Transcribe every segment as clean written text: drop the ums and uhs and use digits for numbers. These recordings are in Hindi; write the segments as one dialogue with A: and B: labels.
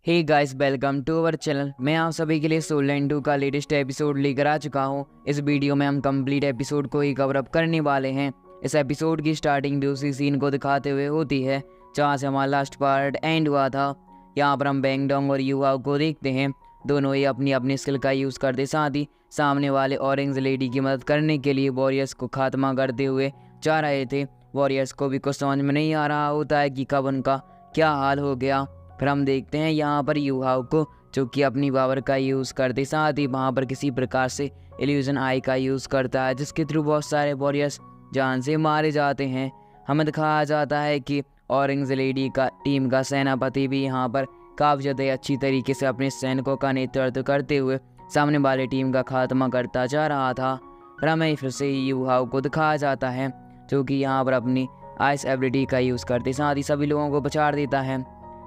A: Hey guys, welcome to our channel. मैं आप सभी के लिए सोल लाइन 2 का लेटेस्ट एपिसोड लेकर आ चुका हूँ। इस वीडियो में हम कंप्लीट एपिसोड को ही कवर अप करने वाले हैं। इस एपिसोड की स्टार्टिंग भी उसी सीन को दिखाते हुए होती है जहाँ से हमारा लास्ट पार्ट एंड हुआ था। यहाँ पर हम बैंगडोंग और युवा को देखते हैं। दोनों ही अपनी अपनी स्किल का यूज़ करते साथ ही सामने वाले ऑरेंज लेडी की मदद करने के लिए वॉरियर्स को खात्मा करते हुए जा रहे थे। वॉरियर्स को भी कुछ समझ में नहीं आ रहा होता है कि कब उनका क्या हाल हो गया। फिर हम देखते हैं यहाँ पर युहाओ को, जो कि अपनी पावर का यूज़ करते साथ ही वहाँ पर किसी प्रकार से इल्यूजन आई का यूज़ करता है, जिसके थ्रू बहुत सारे वॉरियर्स जान से मारे जाते हैं। हमें दिखाया जाता है कि ऑरेंज लेडी का टीम का सेनापति भी यहाँ पर काफ़ी ज़्यादा अच्छी तरीके से अपने सैनिकों का नेतृत्व करते हुए सामने वाले टीम का खात्मा करता जा रहा था। फिर हमें फिर से युहाओ को दिखाया जाता है, जो कि यहाँ पर अपनी आइस एबिलिटी का यूज़ करते साथ ही सभी लोगों को बचा देता है।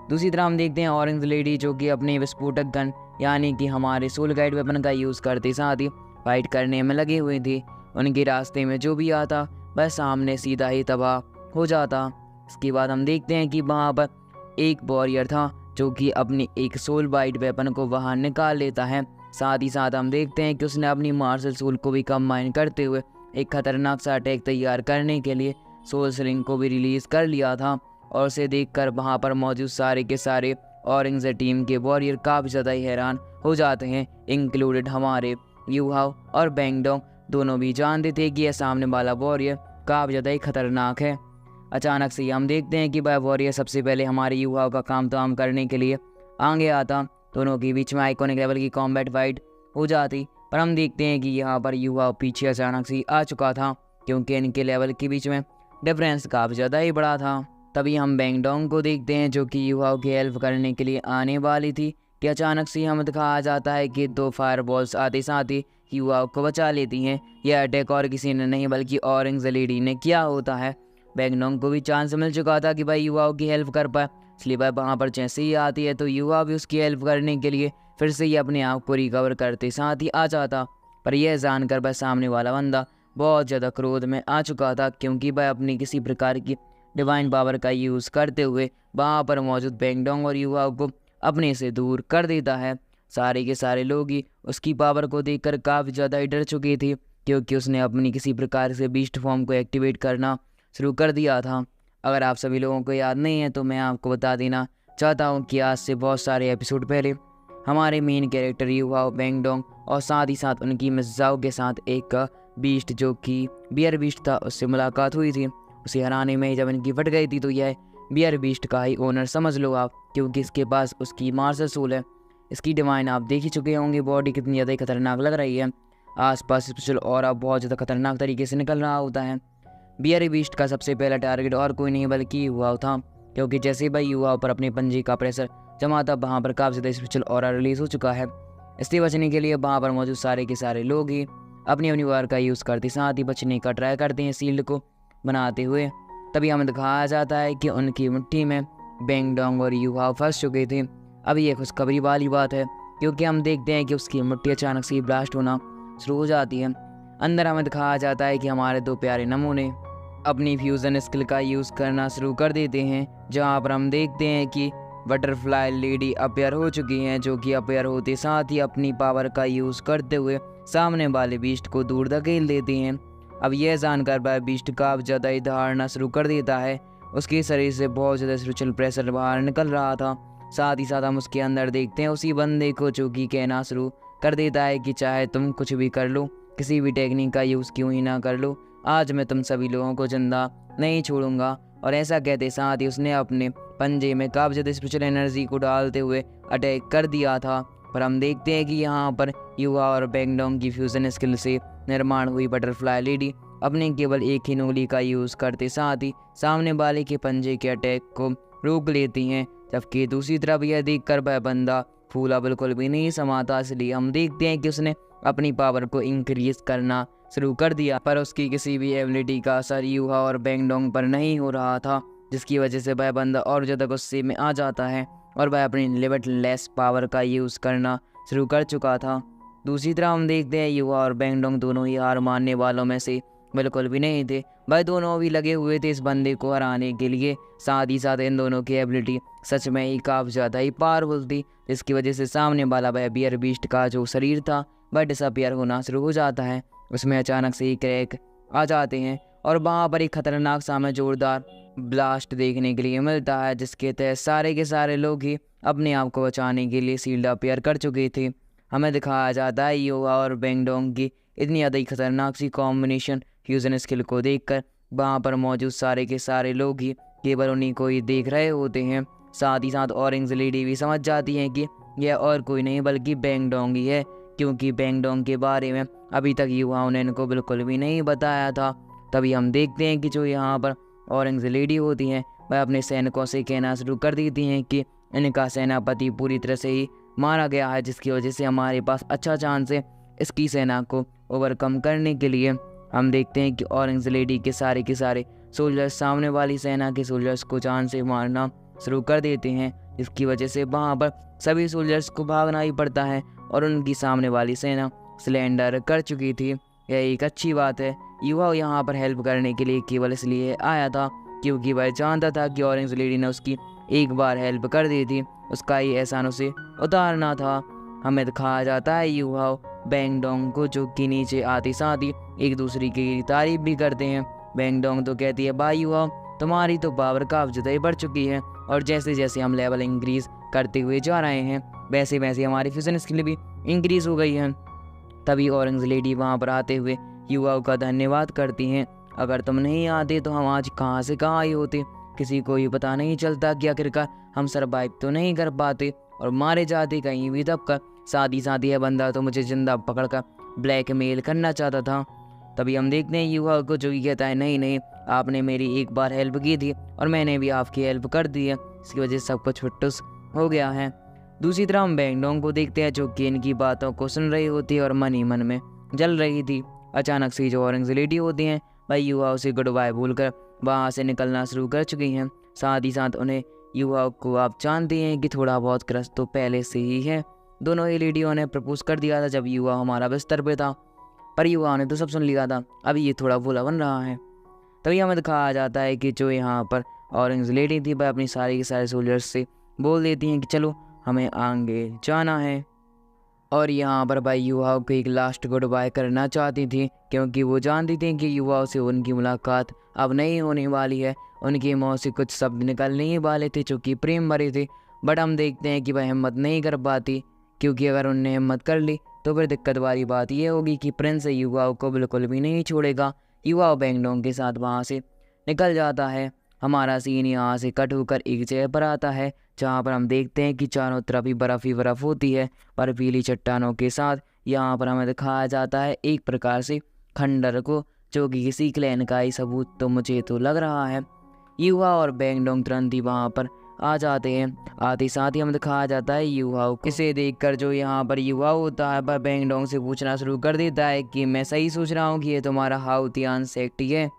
A: दूसरी तरफ हम देखते हैं ऑरेंज लेडी, जो कि अपने विस्फोटक गन यानी कि हमारे सोल गाइड वेपन का यूज़ करते साथ ही फाइट करने में लगे हुए थे। उनके रास्ते में जो भी आता वह सामने सीधा ही तबाह हो जाता। इसके बाद हम देखते हैं कि वहाँ पर एक वॉरियर था जो कि अपनी एक सोल बाइट वेपन को वहाँ निकाल लेता है। साथ ही साथ हम देखते हैं कि उसने अपनी मार्शल सोल को भी कंबाइन करते हुए एक खतरनाक सा अटैक तैयार करने के लिए सोल स्लिंग को भी रिलीज़ कर लिया था। और उसे देखकर वहाँ पर मौजूद सारे के सारे ऑरेंज टीम के वॉरियर काफ़ी ज़्यादा ही हैरान हो जाते हैं, इंक्लूडेड हमारे युहाओ और बैंगडोंग। दोनों भी जानते थे कि यह सामने वाला वॉरियर काफ़ी ज़्यादा ही खतरनाक है। अचानक से हम देखते हैं कि वह वॉरियर सबसे पहले हमारे युहाओ का काम तमाम करने के लिए आगे आता। दोनों के बीच में आइकॉनिक लेवल की कॉम्बैट फाइट हो जाती, पर हम देखते हैं कि यहाँ पर युहाओ पीछे अचानक से आ चुका था, क्योंकि इनके लेवल के बीच में डिफरेंस काफ़ी ज़्यादा ही बड़ा था। तभी हम बैंगडोंग को देखते हैं, जो कि युवाओं की हेल्प करने के लिए आने वाली थी कि अचानक से हमें दिखाया जाता है कि दो फायर बॉल्स आते साथ ही युवाओं को बचा लेती हैं। यह अटैक और किसी ने नहीं बल्कि ऑरेंज लेडी ने किया होता है। बैंगडोंग को भी चांस मिल चुका था कि भाई युवाओं की हेल्प कर पाए, इसलिए भाई वहाँ पर जैसे ही आती है तो युवा भी उसकी हेल्प करने के लिए फिर से ही अपने आप को रिकवर करते साथ ही आ जाता। पर यह जानकर वह सामने वाला बंदा बहुत ज़्यादा क्रोध में आ चुका था, क्योंकि वह अपनी किसी प्रकार की डिवाइन पावर का यूज़ करते हुए वहाँ पर मौजूद बैंगडोंग और युवाओं को अपने से दूर कर देता है। सारे के सारे लोग ही उसकी पावर को देखकर काफ़ी ज़्यादा ही डर चुके थे, क्योंकि उसने अपनी किसी प्रकार से बीस्ट फॉर्म को एक्टिवेट करना शुरू कर दिया था। अगर आप सभी लोगों को याद नहीं है तो मैं आपको बता देना चाहता हूँ कि आज से बहुत सारे एपिसोड पहले हमारे मेन कैरेक्टर युवाओ, बैंगडोंग और साथ ही साथ उनकी मिर्जाओं के साथ एक बीस्ट, जो कि बियर बीस्ट था, उससे मुलाकात हुई थी। उसे हराने में जब इनकी फट गई थी तो यह बियर बीस्ट का ही ओनर समझ लो आप, क्योंकि इसके पास उसकी मार्शल सोल है। इसकी डिवाइन आप देख ही चुके होंगे, बॉडी कितनी ज़्यादा खतरनाक लग रही है। आसपास स्पेशल और अब बहुत ज़्यादा खतरनाक तरीके से निकल रहा होता है। बियर बीस्ट का सबसे पहला टारगेट और कोई नहीं बल्कि युवाओं था, क्योंकि जैसे भाई युवाओं पर अपने पंजे का प्रेशर जमा था वहाँ पर काफ़ी ज़्यादा स्पेशल और रिलीज़ हो चुका है। इससे बचने के लिए वहाँ पर मौजूद सारे के सारे लोग ही अपनी अपनी पावर का यूज़ करते साथ ही बचने का ट्राई करते हैं सील्ड को बनाते हुए। तभी हमें दिखाया जाता है कि उनकी मुट्ठी में बैंगडोंग और युहाओ फंस चुके थे। अब ये खुशखबरी वाली बात है, क्योंकि हम देखते हैं कि उसकी मुट्ठी अचानक से ब्लास्ट होना शुरू हो जाती है। अंदर हमें दिखाया जाता है कि हमारे दो प्यारे नमूने अपनी फ्यूज़न स्किल का यूज़ करना शुरू कर देते हैं, जहाँ पर हम देखते हैं कि बटरफ्लाई लेडी अपेयर हो चुकी हैं, जो कि अपेयर होते साथ ही अपनी पावर का यूज़ करते हुए सामने वाले बीस्ट को दूर धकेल देती हैं। अब यह जानकर वह बीस्ट काफ़ी ज़्यादा ही दहाड़ना शुरू कर देता है। उसके शरीर से बहुत ज़्यादा स्पिरिचुअल प्रेशर बाहर निकल रहा था। साथ ही साथ हम उसके अंदर देखते हैं उसी बंदे को, जो कि कहना शुरू कर देता है कि चाहे तुम कुछ भी कर लो, किसी भी टेक्निक का यूज़ क्यों ही ना कर लो, आज मैं तुम सभी लोगों को जिंदा नहीं छोड़ूंगा। और ऐसा कहते साथ ही उसने अपने पंजे में काफ़ी ज़्यादा स्पिरिचुअल एनर्जी को डालते हुए अटैक कर दिया था। पर हम देखते हैं कि यहाँ पर युवा और बैंगडोंग की फ्यूज़न स्किल से निर्माण हुई बटरफ्लाई लेडी अपने केवल एक ही उंगली का यूज़ करते साथ ही सामने वाले के पंजे के अटैक को रोक लेती हैं। जबकि दूसरी तरफ यह देखकर वह बंदा फूला बिल्कुल भी नहीं समाता, इसलिए हम देखते हैं कि उसने अपनी पावर को इंक्रीज करना शुरू कर दिया। पर उसकी किसी भी एबिलिटी का असर युवा और बैंगडोंग पर नहीं हो रहा था, जिसकी वजह से वह बंदा और ज़्यादा गुस्से में आ जाता है और वह अपनी लिमिटलेस पावर का यूज़ करना शुरू कर चुका था। दूसरी तरफ हम देखते हैं युवा और बैंगडोंग दोनों ही हार मानने वालों में से बिल्कुल भी नहीं थे। भाई दोनों भी लगे हुए थे इस बंदे को हराने के लिए। साथ ही साथ इन दोनों की एबिलिटी सच में ही काफ़ी ज़्यादा ही पावरफुल थी, जिसकी वजह से सामने वाला वह बियर बीस्ट का जो शरीर था वह डिसअपियर होना शुरू हो जाता है। उसमें अचानक से ही क्रैक आ जाते हैं और वहाँ पर एक खतरनाक सा हमें जोरदार ब्लास्ट देखने के लिए मिलता है, जिसके तहत सारे के सारे लोग ही अपने आप को बचाने के लिए सील्ड अपियर कर चुके थे। हमें दिखाया जाता है युवा और बैंगडोंग की इतनी ज़्यादा ही खतरनाक सी कॉम्बिनेशन फ्यूज़न स्किल को देखकर वहाँ पर मौजूद सारे के सारे लोग ही केवल उन्हीं को ही देख रहे होते हैं। साथ ही साथ ऑरेंज लेडी भी समझ जाती हैं कि यह और कोई नहीं बल्कि बैंगडोंग ही है, क्योंकि बैंगडोंग के बारे में अभी तक युवाओं ने इनको बिल्कुल भी नहीं बताया था। तभी हम देखते हैं कि जो यहाँ पर ऑरेंज लेडी होती हैं वह अपने सैनिकों से कहना शुरू कर देती हैं कि इनका सेनापति पूरी तरह से ही मारा गया है, जिसकी वजह से हमारे पास अच्छा चांस है इसकी सेना को ओवरकम करने के लिए। हम देखते हैं कि ऑरेंज लेडी के सारे सोल्जर्स सामने वाली सेना के सोल्जर्स को जान से मारना शुरू कर देते हैं, जिसकी वजह से वहाँ पर सभी सोल्जर्स को भागना ही पड़ता है और उनकी सामने वाली सेना सिलेंडर कर चुकी थी। यह एक अच्छी बात है। युवा यहाँ पर हेल्प करने के लिए केवल इसलिए आया था क्योंकि वह जानता था कि ऑरेंज लेडी ने उसकी एक बार हेल्प कर दी थी, उसका ही एहसान उसे उतारना था। हमें दिखाया जाता है युवा बैंगडोंग को जो कि नीचे आते साथ ही एक दूसरे की तारीफ भी करते हैं। बैंगडोंग तो कहती है भाई युवा तुम्हारी तो पावर काफ़ी ज़्यादा बढ़ चुकी है और जैसे जैसे हम लेवल इंक्रीज़ करते हुए जा रहे हैं वैसे वैसे हमारी फ्यूजन स्किल भी इंक्रीज़ हो गई है। तभी ऑरेंज लेडी वहाँ पर आते हुए युवाओं का धन्यवाद करती हैं। अगर तुम नहीं आते तो हम आज कहाँ से कहाँ ही होते, किसी को ये पता नहीं चलता कि आखिरकार हम सर्वाइव तो नहीं कर पाते और मारे जाते कहीं भी दबकर। साथ ही यह बंदा तो मुझे जिंदा पकड़कर ब्लैकमेल करना चाहता था। तभी हम देखते हैं युवा को जो कहता है नहीं आपने मेरी एक बार हेल्प की थी और मैंने भी आपकी हेल्प कर दी है, इसकी वजह से सब कुछ फिटुस हो गया है। दूसरी तरफ हम बैंगडोंग को देखते हैं जो कि इनकी बातों को सुन रही होती है और मन ही मन में जल रही थी। अचानक से जो ऑरेंज लेडी होती हैं वह युवाओं से गुड बाय बोलकर वहाँ से निकलना शुरू कर चुकी हैं। साथ ही साथ उन्हें युवाओं को आप जानते हैं कि थोड़ा बहुत क्रश तो पहले से ही है। दोनों ही लेडियों ने प्रपोज कर दिया था जब युवा हमारा बिस्तर पे था, पर युवा ने तो सब सुन लिया था। अभी ये थोड़ा भोला बन रहा है। तभी हमें दिखाया जाता है कि जो यहाँ पर ऑरेंज लेडी थी वह अपनी सारे के सारे सोल्जर्स से बोल देती हैं कि चलो हमें आगे जाना है। और यहाँ पर भाई युवाओं को एक लास्ट गुड बाय करना चाहती थी क्योंकि वो जानती थी कि युवाओं से उनकी मुलाकात अब नहीं होने वाली है। उनकी मुँह से कुछ शब्द निकलने ही वाले थे जो कि प्रेम भरे थे, बट हम देखते हैं कि वह हिम्मत नहीं कर पाती, क्योंकि अगर उनने हिम्मत कर ली तो फिर दिक्कत वाली बात यह होगी कि प्रिंस युवाओं को बिल्कुल भी नहीं छोड़ेगा। युवा बैंगडोंग के साथ वहाँ से निकल जाता है। हमारा सीन यहाँ से कट होकर एक जगह पर आता है जहाँ पर हम देखते हैं कि चारों तरफ ही बर्फ़ होती है, बर्फीली चट्टानों के साथ। यहाँ पर हमें दिखाया जाता है एक प्रकार से खंडर को, जो कि किसी क्लैन का ही सबूत तो मुझे तो लग रहा है। युवा और बैंगडोंग तुरंत ही वहाँ पर आ जाते हैं। आते साथ ही हमें दिखाया जाता है युवाओं को। इसे देखकर जो यहाँ पर युवा होता है वह बैंगडोंग से पूछना शुरू कर देता है कि मैं सही सोच रहा हूँ कि ये तुम्हारा हाउतियान सेक्ट है।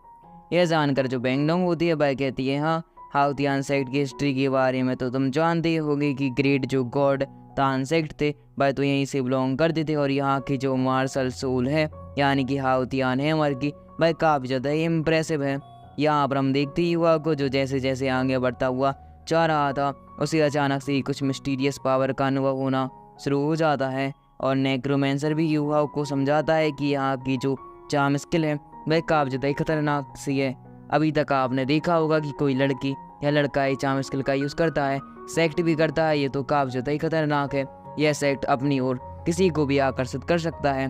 A: यह जानकर जो बैंगडोंग होती है वह कहती है हाँ, हाउतियान सेक्ट की हिस्ट्री के बारे में तो तुम जानते होगे कि ग्रेट जो गॉड तान सेक्ट थे वह तो यहीं से बिलोंग करते थे और यहाँ की जो मार्शल सोल है यानी कि हाउतियान है मर की वह काफ़ी ज़्यादा इम्प्रेसिव है। यहाँ पर हम देखते ही युवा को जो जैसे जैसे आगे बढ़ता हुआ जा रहा था उसे अचानक से कुछ मिस्टीरियस पावर का अनुभव होना शुरू हो जाता है और नेक्रोमेंसर भी युवाओं को समझाता है कि यहाँ की जो चार्म स्किल है वह काफ़ी ज़्यादा खतरनाक सी है। अभी तक आपने देखा होगा कि कोई लड़की या लड़का ही चार्म स्किल का यूज़ करता है, सेक्ट भी करता है, ये तो काफ़ी ज़्यादा खतरनाक है। यह सेक्ट अपनी ओर किसी को भी आकर्षित कर सकता है।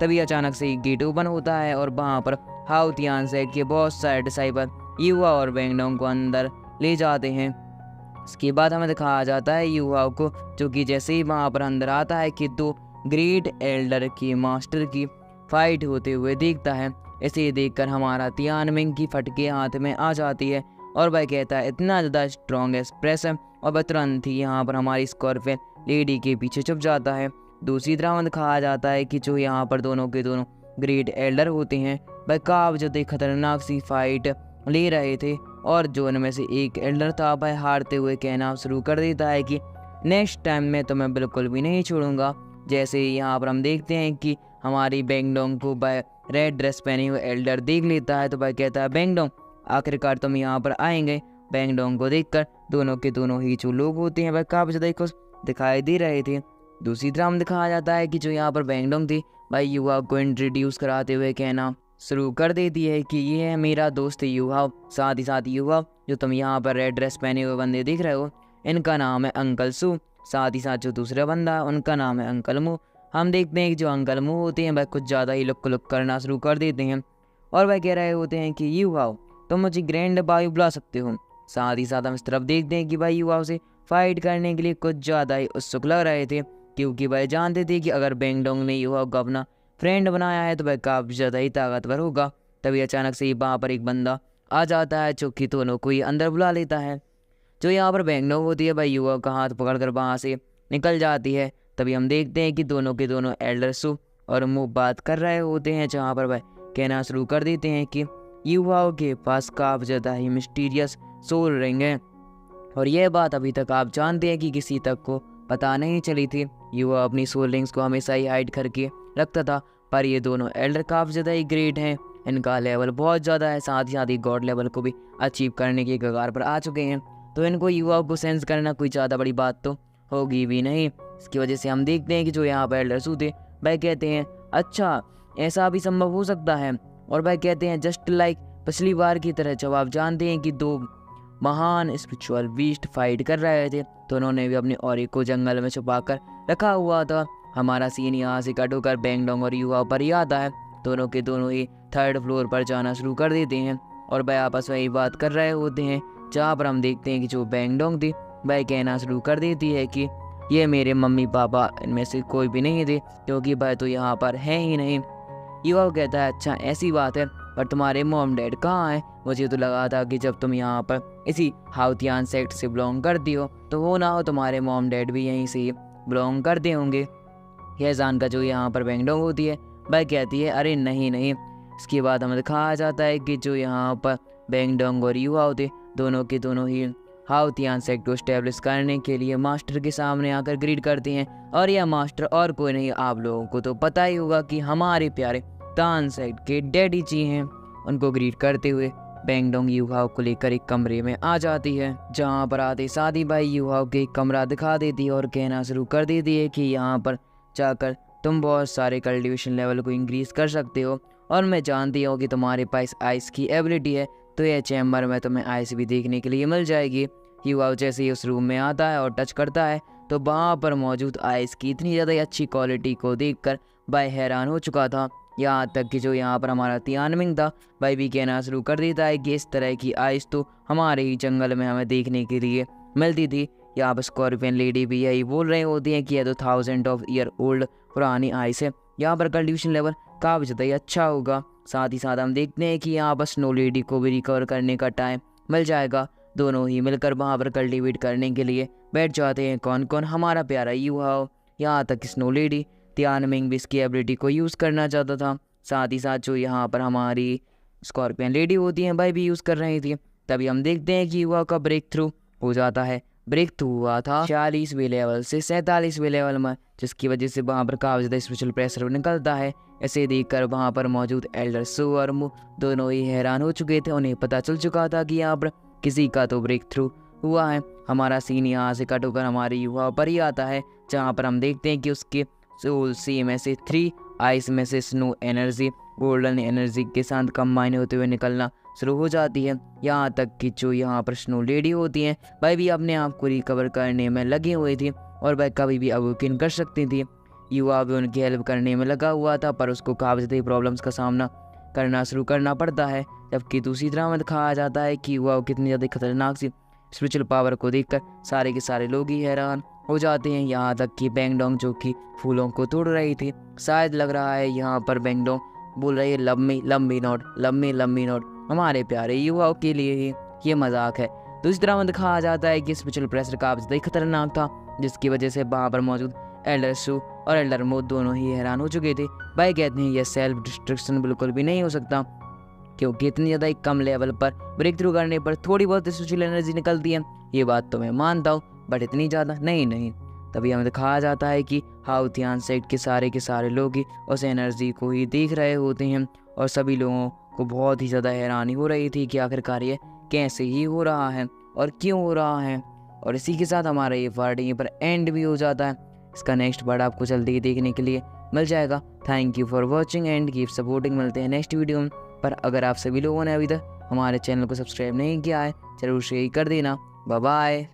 A: तभी अचानक से गेट ओपन होता है और वहाँ पर हाउतियान सेक्ट के बहुत सारे डिसाइबल युवा और बैंगडोंग को अंदर ले जाते हैं। इसके बाद हमें दिखाया जाता है युवाओं को जो कि जैसे ही वहाँ पर अंदर आता है कि दो ग्रेट एल्डर के मास्टर की फाइट होते हुए देखता है। इसे देखकर हमारा तियानमिंग की फटके हाथ में आ जाती है और वह कहता है इतना ज़्यादा स्ट्रॉन्ग एक्सप्रेशन और वह तुरंत ही यहाँ पर हमारी स्कॉर्पियन लेडी के पीछे छुप जाता है। दूसरी तरफ हमें दिखाया जाता है कि जो यहाँ पर दोनों के दोनों ग्रेट एल्डर होते हैं वह काफ़ी ज़्यादा खतरनाक सी फाइट ले रहे थे और जो उनमें से एक एल्डर था वह हारते हुए कहना शुरू कर देता है कि नेक्स्ट टाइम में तो मैं बिल्कुल भी नहीं छोड़ूंगा। जैसे यहाँ पर हम देखते हैं कि हमारी बैंगडोंग को वह रेड ड्रेस पहने हुए एल्डर देख लेता है तो भाई कहता है बैंगडोंग आखिरकार तुम यहाँ पर आएंगे। बैंगडोंग को देखकर दोनों के दोनों ही जो लोग होते हैं भाई काफ़ी ज़्यादा खुश दिखाई दे रहे थे। दूसरी तरफ हम दिखाया जाता है कि जो यहाँ पर बैंगडोंग थी भाई युवाओं को इंट्रोड्यूस कराते हुए कहना शुरू कर देती है कि ये है मेरा दोस्त युवाओं। साथ ही साथ युवाओं जो तुम यहाँ पर रेड ड्रेस पहने हुए बंदे दिख रहे हो इनका नाम है अंकल सू। साथ ही साथ जो दूसरा बंदा है उनका नाम है अंकल मू। हम देखते हैं कि जो अंकल मुँह होते हैं वह कुछ ज़्यादा ही लुक करना शुरू कर देते हैं और वह कह रहे होते हैं कि युवाओं तुम मुझे ग्रैंड बाई बुला सकते हो। साथ ही साथ हम इस तरफ देखते हैं कि भाई युवाओं से फाइट करने के लिए कुछ ज़्यादा ही उत्सुक लग रहे थे क्योंकि वह जानते थे कि अगर बैंगडोंग ने युवाओं को अपना फ्रेंड बनाया है तो वह काफ़ी ज़्यादा ही ताकतवर होगा। तभी अचानक से वहाँ पर एक बंदा आ जाता है जो कि दोनों को ही अंदर बुला लेता है। जो यहाँ पर बैंगडोंग होती है भाई युवाओं का हाथ पकड़कर वहाँ से निकल जाती है। तभी हम देखते हैं कि दोनों के दोनों एल्डर सू और मुँह बात कर रहे होते हैं जहाँ पर वह कहना शुरू कर देते हैं कि युवाओं के पास काफ़ी ज़्यादा ही मिस्टीरियस सोल रिंग है और यह बात अभी तक आप जानते हैं कि किसी तक को पता नहीं चली थी। युवा अपनी सोल रिंग्स को हमेशा ही हाइड करके रखता था पर ये दोनों एल्डर काफ़ी ज़्यादा ही ग्रेट हैं। इनका लेवल बहुत ज़्यादा है। साथ ही साथ ही गॉड लेवल को भी अचीव करने की कगार पर आ चुके हैं तो इनको युवाओं को सेंस करना कोई ज़्यादा बड़ी बात तो होगी भी नहीं। इसकी वजह से हम देखते हैं कि जो यहाँ पर एल्डर सू थे वह कहते हैं अच्छा ऐसा भी संभव हो सकता है और वह कहते हैं जस्ट लाइक पिछली बार की तरह जब आप जानते हैं कि दो महान स्पिरिचुअल बीस्ट फाइट कर रहे थे तो उन्होंने भी अपने औरे को जंगल में छुपा कर रखा हुआ था। हमारा सीन यहाँ से कट होकर बैंगडोंग और युवा पर ही आता है। दोनों के दोनों ही 3rd फ्लोर पर जाना शुरू कर देते हैं और वह आपस में ही बात कर रहे होते हैं जहाँ पर हम देखते हैं कि जो बैंगडोंग थी वह कहना शुरू कर देती है कि ये मेरे मम्मी पापा इनमें से कोई भी नहीं थे क्योंकि वह तो यहाँ पर है ही नहीं। युवा कहता है अच्छा ऐसी बात है पर तुम्हारे मॉम डैड कहाँ हैं? मुझे तो लगा था कि जब तुम यहाँ पर इसी हाउतियान सेक्ट से बिलोंग करती हो तो वो ना हो तुम्हारे मॉम डैड भी यहीं से बिलोंग करते होंगे। यह जानकर जो यहाँ पर बैंगडोंग होती है वह कहती है अरे नहीं नहीं। इसके बाद हमें दिखाया जाता है कि जो यहाँ पर बैंगडोंग और युवा होते दोनों के दोनों ही हाउतियान सेक्ट को स्टैब्लिश करने के लिए मास्टर के सामने आकर ग्रीड करते हैं और यह मास्टर और कोई नहीं आप लोगों को तो पता ही होगा कि हमारे प्यारे तान सेक्ट के डैडी जी हैं। उनको ग्रीड करते हुए बैंगडोंग युवाओं को लेकर एक कमरे में आ जाती है जहाँ पर आते शादी भाई युवाओं के एक कमरा दिखा देती है और कहना शुरू कर देती है कि यहाँ पर जाकर तुम बहुत सारे कल्टिवेशन लेवल को इंक्रीज कर सकते हो और मैं जानती हूँ कि तुम्हारे पास आइस की एबिलिटी है तो यह चैम्बर में तुम्हें आइस भी देखने के लिए मिल जाएगी। युवा जैसे ही उस रूम में आता है और टच करता है तो वहाँ पर मौजूद आइस की इतनी ज़्यादा अच्छी क्वालिटी को देखकर भाई हैरान हो चुका था। यहाँ तक कि जो यहाँ पर हमारा तियानमिंग था भाई भी कहना शुरू कर देता है कि इस तरह की आइस तो हमारे ही जंगल में हमें देखने के लिए मिलती थी। यहाँ पर स्कॉर्पियन लेडी भी यही बोल रहे होती हैं कि यह तो 1000 ऑफ ईयर ओल्ड पुरानी आइस है। यहाँ पर कल्टिवेशन लेवल काफ़ी ज़्यादा ही अच्छा होगा। साथ ही साथ हम देखते हैं कि यहाँ पर स्नो लेडी को भी रिकवर करने का टाइम मिल जाएगा। दोनों ही मिलकर वहाँ पर कल्टिवेट करने के लिए बैठ जाते हैं। कौन कौन? हमारा प्यारा युवा। यहाँ तक स्नो लेडी तियानमिंग भी इसकी एबिलिटी को यूज़ करना चाहता था। साथ ही साथ जो यहाँ पर हमारी स्कॉर्पियन लेडी होती हैं भाई भी यूज़ कर रही थी। तभी हम देखते हैं कि युवा का ब्रेक थ्रू हो जाता है। ब्रेक थ्रू हुआ था 40वें लेवल से 47वें लेवल में, जिसकी वजह से वहाँ पर काफ़ी ज़्यादा स्पेशल प्रेशर निकलता है। ऐसे देखकर वहाँ पर मौजूद एल्डर सू और मू दोनों ही हैरान हो चुके थे। उन्हें पता चल चुका था कि यहाँ पर किसी का तो ब्रेक थ्रू हुआ है। हमारा सीन यहाँ से कट होकर हमारे युवा पर ही आता है जहाँ पर हम देखते हैं कि उसके सोल सी में से 3 आइस में से स्नो एनर्जी गोल्डन एनर्जी के साथ कंबाइन होते हुए निकलना शुरू हो जाती है। यहाँ तक कि जो यहाँ पर स्नो लेडी होती हैं वह भी अपने आप को रिकवर करने में लगी हुई थी और वह कभी भी अवोकिन कर सकती थी। युवा भी उनकी हेल्प करने में लगा हुआ था पर उसको काफ़ी ज़्यादा प्रॉब्लम्स का सामना करना शुरू करना पड़ता है। जबकि दूसरी तरह में दिखाया जाता है कि युवा कितनी ज़्यादा खतरनाक सी स्पिरिचुअल पावर को देखकर सारे के सारे लोग ही हैरान हो जाते हैं। यहाँ तक कि बैंगडोंग जो कि फूलों को तोड़ रही थी, शायद लग रहा है यहाँ पर बैंगडोंग बोल रही है लम्बी नोट लम्बी नोट हमारे प्यारे युवाओं के लिए ही ये मजाक है। दूसरी तरह में दिखाया जाता है कि स्पिरिचुअल प्रेशर काफ़ी ज़्यादा खतरनाक था, जिसकी वजह से वहाँ पर मौजूद एल्डर सू और एल्डर मो दोनों ही हैरान हो चुके थे। भाई कहते हैं यह सेल्फ डिस्ट्रक्शन बिल्कुल भी नहीं हो सकता क्योंकि इतनी ज़्यादा कम लेवल पर ब्रेक थ्रू करने पर थोड़ी बहुत स्पिरिचुअल एनर्जी निकलती है। ये बात तो मैं मानता हूँ बट इतनी ज़्यादा नहीं। तभी हमें दिखाया जाता है कि हाउथियान सेक्ट के सारे लोग ही उस एनर्जी को ही देख रहे होते हैं और सभी लोगों को बहुत ही ज़्यादा हैरानी हो रही थी कि आखिरकार ये कैसे ही हो रहा है और क्यों हो रहा है। और इसी के साथ हमारा ये पार्ट यहीं पर एंड भी हो जाता है। इसका नेक्स्ट पार्ट आपको जल्दी ही देखने के लिए मिल जाएगा। Thank you for watching and keep supporting. मिलते हैं नेक्स्ट वीडियो में। पर अगर आप सभी लोगों ने अभी तक हमारे चैनल को सब्सक्राइब नहीं किया है, जरूर से कर देना। Bye bye.